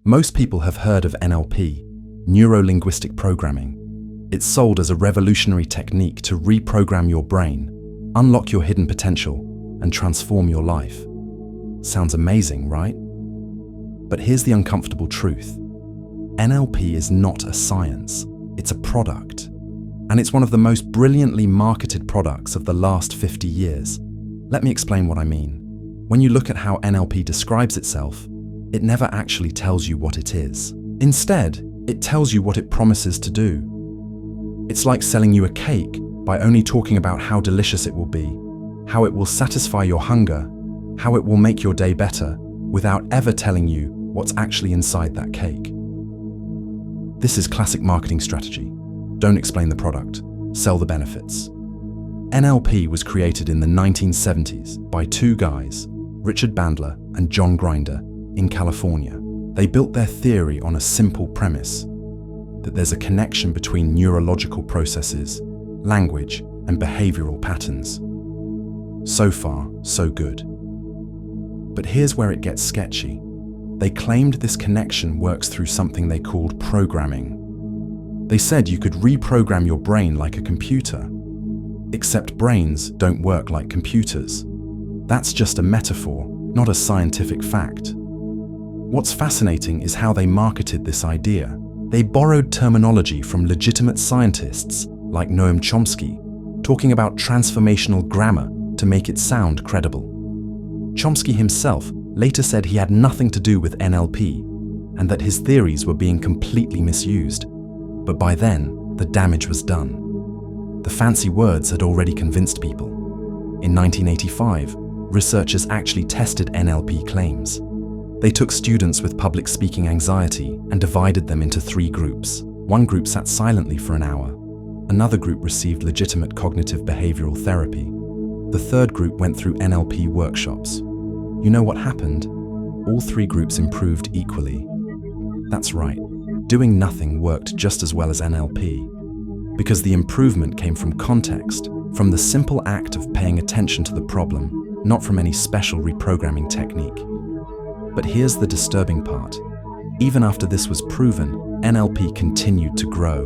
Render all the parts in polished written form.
Most people have heard of NLP, neuro-linguistic programming. It's sold as a revolutionary technique to reprogram your brain, unlock your hidden potential, and transform your life. Sounds amazing, right? But here's the uncomfortable truth. NLP is not a science, it's a product. And it's one of the most brilliantly marketed products of the last 50 years. Let me explain what I mean. When you look at how NLP describes itself, it never actually tells you what it is. Instead, it tells you what it promises to do. It's like selling you a cake by only talking about how delicious it will be, how it will satisfy your hunger, how it will make your day better, without ever telling you what's actually inside that cake. This is classic marketing strategy. Don't explain the product, sell the benefits. NLP was created in the 1970s by two guys, Richard Bandler and John Grinder, in California. They built their theory on a simple premise, that there's a connection between neurological processes, language, and behavioral patterns. So far, so good. But here's where it gets sketchy. They claimed this connection works through something they called programming. They said you could reprogram your brain like a computer. Except brains don't work like computers. That's just a metaphor, not a scientific fact. What's fascinating is how they marketed this idea. They borrowed terminology from legitimate scientists like Noam Chomsky, talking about transformational grammar to make it sound credible. Chomsky himself later said he had nothing to do with NLP and that his theories were being completely misused. But by then, the damage was done. The fancy words had already convinced people. In 1985, researchers actually tested NLP claims. They took students with public speaking anxiety and divided them into 3 groups. One group sat silently for an hour. Another group received legitimate cognitive behavioral therapy. The third group went through NLP workshops. You know what happened? All 3 groups improved equally. That's right. Doing nothing worked just as well as NLP, because the improvement came from context, from the simple act of paying attention to the problem, not from any special reprogramming technique. But here's the disturbing part. Even after this was proven, NLP continued to grow.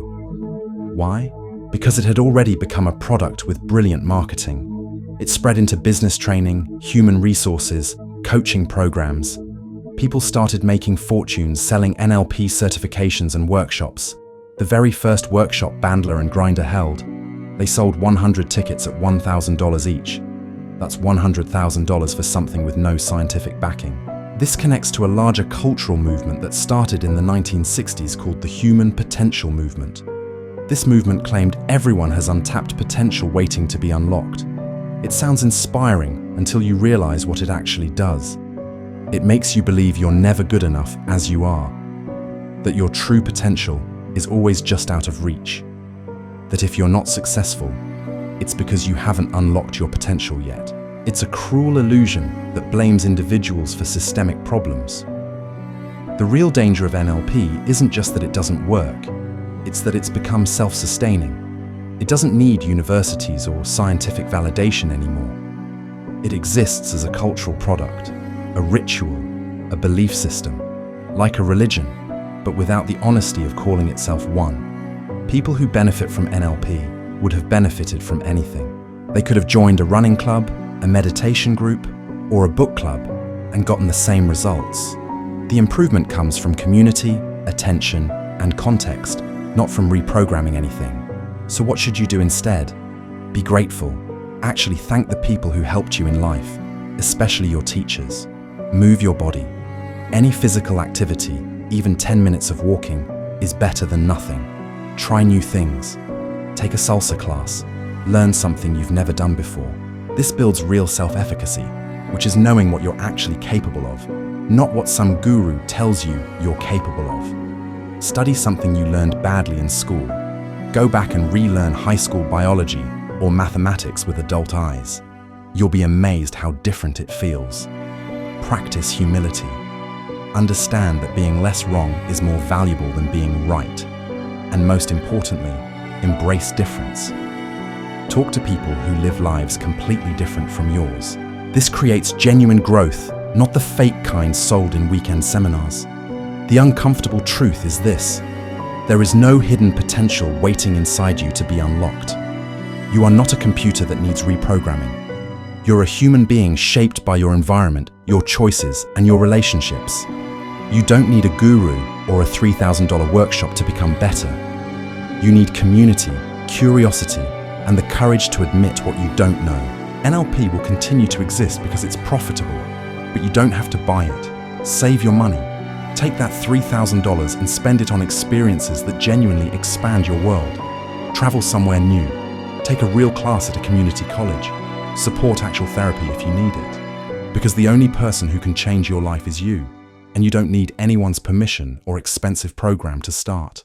Why? Because it had already become a product with brilliant marketing. It spread into business training, human resources, coaching programs. People started making fortunes selling NLP certifications and workshops. The very first workshop Bandler and Grinder held, they sold 100 tickets at $1,000 each. That's $100,000 for something with no scientific backing. This connects to a larger cultural movement that started in the 1960s called the Human Potential Movement. This movement claimed everyone has untapped potential waiting to be unlocked. It sounds inspiring until you realize what it actually does. It makes you believe you're never good enough as you are, that your true potential is always just out of reach, that if you're not successful, it's because you haven't unlocked your potential yet. It's a cruel illusion that blames individuals for systemic problems. The real danger of NLP isn't just that it doesn't work, it's that it's become self-sustaining. It doesn't need universities or scientific validation anymore. It exists as a cultural product, a ritual, a belief system, like a religion, but without the honesty of calling itself one. People who benefit from NLP would have benefited from anything. They could have joined a running club, a meditation group, or a book club and gotten the same results. The improvement comes from community, attention, and context, not from reprogramming anything. So what should you do instead? Be grateful. Actually thank the people who helped you in life, especially your teachers. Move your body. Any physical activity, even 10 minutes of walking, is better than nothing. Try new things. Take a salsa class. Learn something you've never done before. This builds real self-efficacy, which is knowing what you're actually capable of, not what some guru tells you you're capable of. Study something you learned badly in school. Go back and relearn high school biology or mathematics with adult eyes. You'll be amazed how different it feels. Practice humility. Understand that being less wrong is more valuable than being right. And most importantly, embrace difference. Talk to people who live lives completely different from yours. This creates genuine growth, not the fake kind sold in weekend seminars. The uncomfortable truth is this: there is no hidden potential waiting inside you to be unlocked. You are not a computer that needs reprogramming. You're a human being shaped by your environment, your choices, and your relationships. You don't need a guru or a $3,000 workshop to become better. You need community, curiosity, and the courage to admit what you don't know. NLP will continue to exist because it's profitable, but you don't have to buy it. Save your money. Take that $3,000 and spend it on experiences that genuinely expand your world. Travel somewhere new. Take a real class at a community college. Support actual therapy if you need it. Because the only person who can change your life is you, and you don't need anyone's permission or expensive program to start.